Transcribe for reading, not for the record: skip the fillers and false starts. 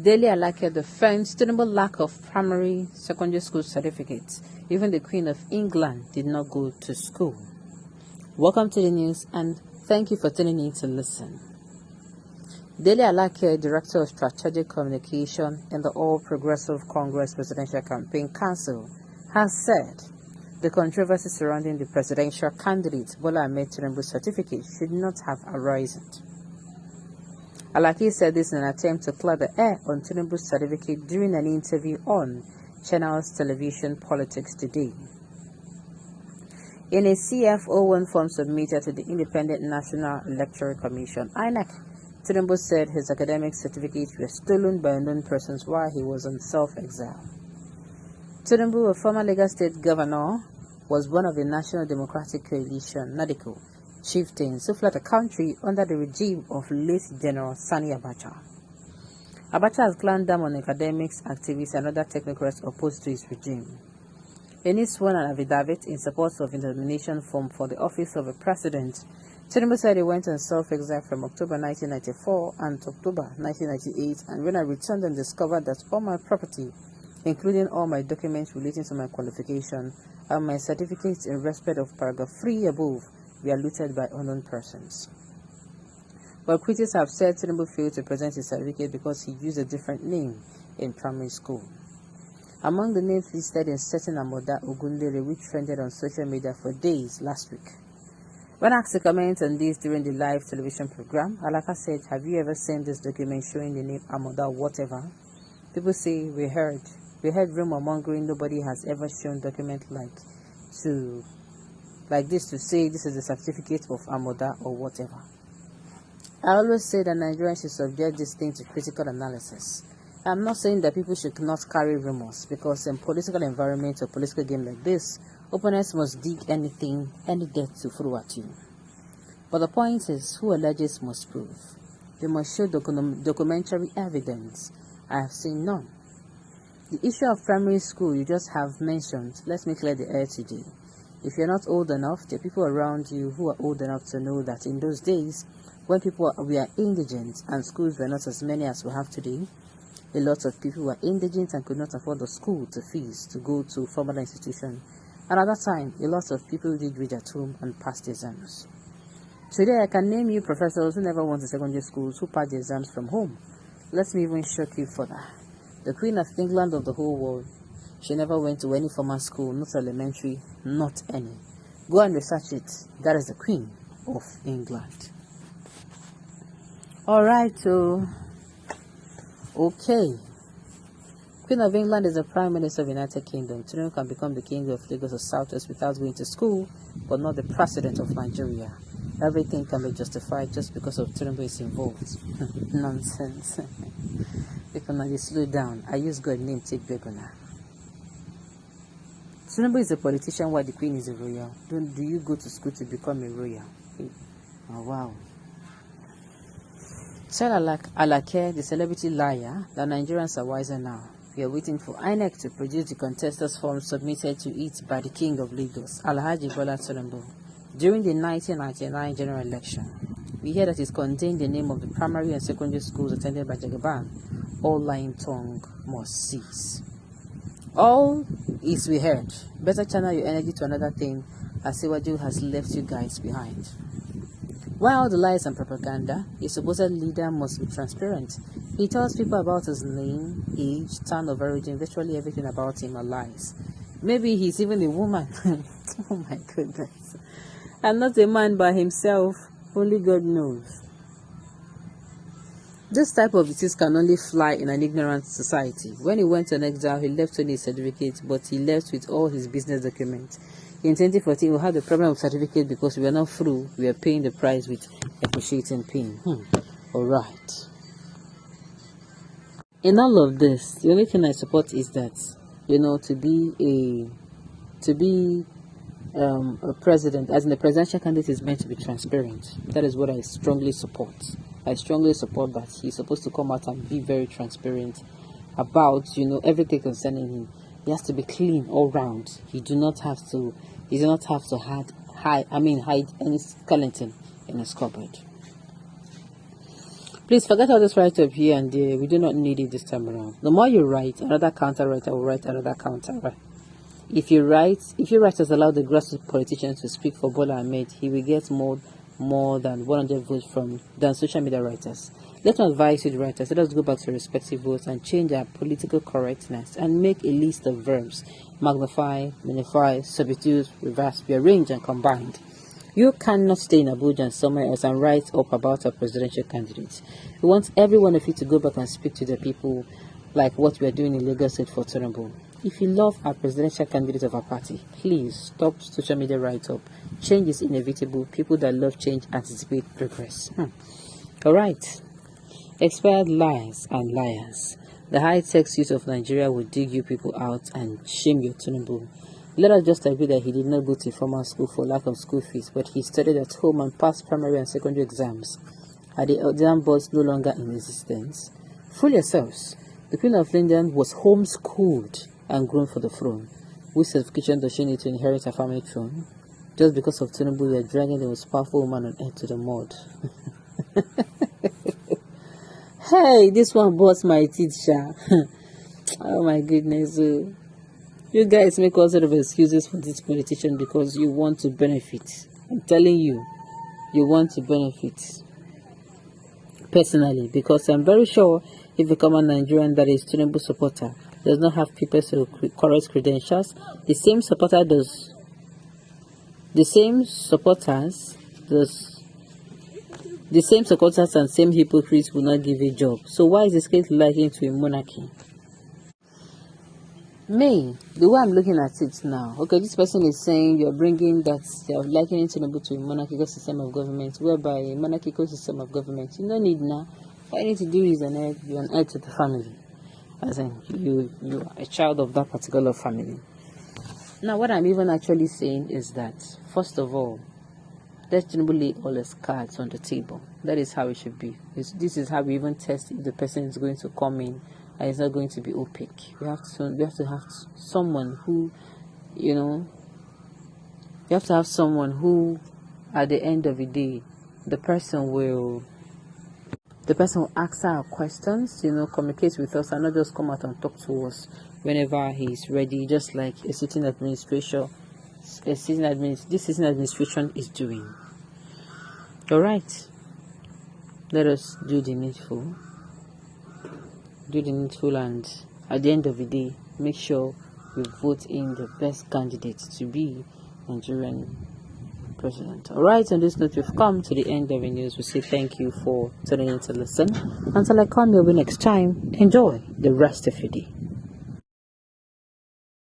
Daily Alake defends Tinubu lack of primary secondary school certificates. Even the Queen of England did not go to school. Welcome to the news and thank you for tuning in to listen. Daily Alake, Director of Strategic Communication in the All Progressive Congress Presidential Campaign Council, has said the controversy surrounding the presidential candidate Bola Ahmed Tinubu's certificate should not have arisen. Alake said this in an attempt to clear the air on Tinubu's certificate during an interview on Channel's television Politics Today. In a CF01 form submitted to the Independent National Electoral Commission, INEC, Tinubu said his academic certificates were stolen by unknown persons while he was on self-exile. Tinubu, a former Lagos State governor, was one of the National Democratic Coalition (NADECO) chieftains who fled the country under the regime of late General Sani Abacha. Abacha has clamped down on academics, activists, and other technocrats opposed to his regime. In his sworn affidavit in support of the nomination form for the office of a president, Tinubu said he went on self-exile from October 1994 and October 1998, and when I returned and discovered that all my property, including all my documents relating to my qualification and my certificates in respect of paragraph 3 above, were looted by unknown persons. But critics have said Tinubu failed to present his certificate because he used a different name in primary school. Among the names listed in certain Amoda Ogundere, which trended on social media for days last week. When asked to comment on this during the live television program, Alaka said, "Have you ever seen this document showing the name Amoda whatever?" People say, we heard rumor mongering. Nobody has ever shown document like this to say this is the certificate of Amoda or whatever. I always say that Nigerians should subject this thing to critical analysis. I'm not saying that people should not carry rumors, because in political environment or political game like this, opponents must dig anything, any dirt to throw at you. But the point is, who alleges must prove. They must show documentary evidence. I have seen none. The issue of primary school you just have mentioned, let me clear the air today. If you're not old enough, there are people around you who are old enough to know that in those days, when people were indigent and schools were not as many as we have today, a lot of people were indigent and could not afford the school fees to go to formal institution. And at that time, a lot of people did read at home and passed exams. Today, I can name you professors who never went to secondary schools who passed the exams from home. Let me even shock you further. The Queen of England of the whole world, she never went to any formal school, not elementary, not any. Go and research it. That is the Queen of England. Alright, so, okay. Queen of England is the Prime Minister of the United Kingdom. Tinubu can become the King of Lagos or Southwest without going to school, but not the President of Nigeria. Everything can be justified just because of Tinubu is involved. Nonsense. People now slow down. I use God's name, take Begona. Tinubu is a politician while the Queen is a royal. Do you go to school to become a royal? Oh, wow. Tell Alake, the celebrity liar, that Nigerians are wiser now. We are waiting for INEC to produce the contestants' forms submitted to it by the King of Lagos, Alhaji Bola Tinubu, during the 1999 general election. We hear that it contained the name of the primary and secondary schools attended by Jagaban. All lying tongue must cease. All is we heard. Better channel your energy to another thing, as Siwaju has left you guys behind. While the lies and propaganda, a supposed leader must be transparent. He tells people about his name, age, town of origin, virtually everything about him are lies. Maybe he's even a woman. Oh my goodness. And not a man by himself. Only God knows. This type of disease can only fly in an ignorant society. When he went on exile, he left only his certificate, but he left with all his business documents. In 2014, we had the problem of certificate because we were not through. We were paying the price with appreciating pain. All right. In all of this, the only thing I support is that, to be a president, as in the presidential candidate, is meant to be transparent. That is what I strongly support. I strongly support that he's supposed to come out and be very transparent about, everything concerning him. He has to be clean all round. He do not have to hide any skeleton in his cupboard. Please forget all this write up here and there. We do not need it this time around. The more you write, another counter writer will write another counter. Right? If you writers allow the grassroots politicians to speak for Bola Ahmed, he will get more than 100 votes than social media writers. Let me advise you, writers, let us go back to respective votes and change our political correctness and make a list of verbs: magnify, magnify, substitute, reverse, rearrange, and combined. You cannot stay in Abuja and somewhere else and write up about a presidential candidate. We want every one of you to go back and speak to the people like what we are doing in Lagos State for Tinubu. If you love our presidential candidate of our party, please stop social media write-up. Change is inevitable. People that love change anticipate progress. Alright. Expired lies and liars. The high-tech youth of Nigeria will dig you people out and shame your Tinubu. Let us just agree that he did not go to a formal school for lack of school fees, but he studied at home and passed primary and secondary exams. Are the exam boards no longer in existence? Fool yourselves. The Queen of England was homeschooled and grown for the throne. Which certification does she need to inherit her family throne? Just because of Tinubu, we are dragging the most powerful woman on earth to the mud. Hey, this one bust my teeth, Sha. Oh my goodness. You guys make all sort of excuses for this politician because you want to benefit. I'm telling you, you want to benefit. Personally, because I'm very sure if you come a Nigerian that is Tinubu supporter, does not have people's correct credentials, the same supporters and same hypocrites will not give a job. So why is the state liking to a monarchy? Me, the way I'm looking at it now, okay, this person is saying you're likening Tinubu to a monarchical system of government, whereby a monarchical system of government, you don't need now. All you need to do is you're an heir to the family. As in, you are a child of that particular family. Now, what I'm even actually saying is that, first of all, let Tinubu lay all his cards on the table. That is how it should be. This is how we even test if the person is going to come in and it's not going to be opaque. We have to have someone who, you have to have someone who, at the end of the day, the person will ask our questions, communicate with us, and not just come out and talk to us whenever he's ready, just like this sitting administration is doing. Alright, let us do the needful, and at the end of the day, make sure we vote in the best candidate to be Nigerian president. Alright, on this note, we've come to the end of the news. We say thank you for tuning in to listen. Until I come your way next time, enjoy the rest of your day.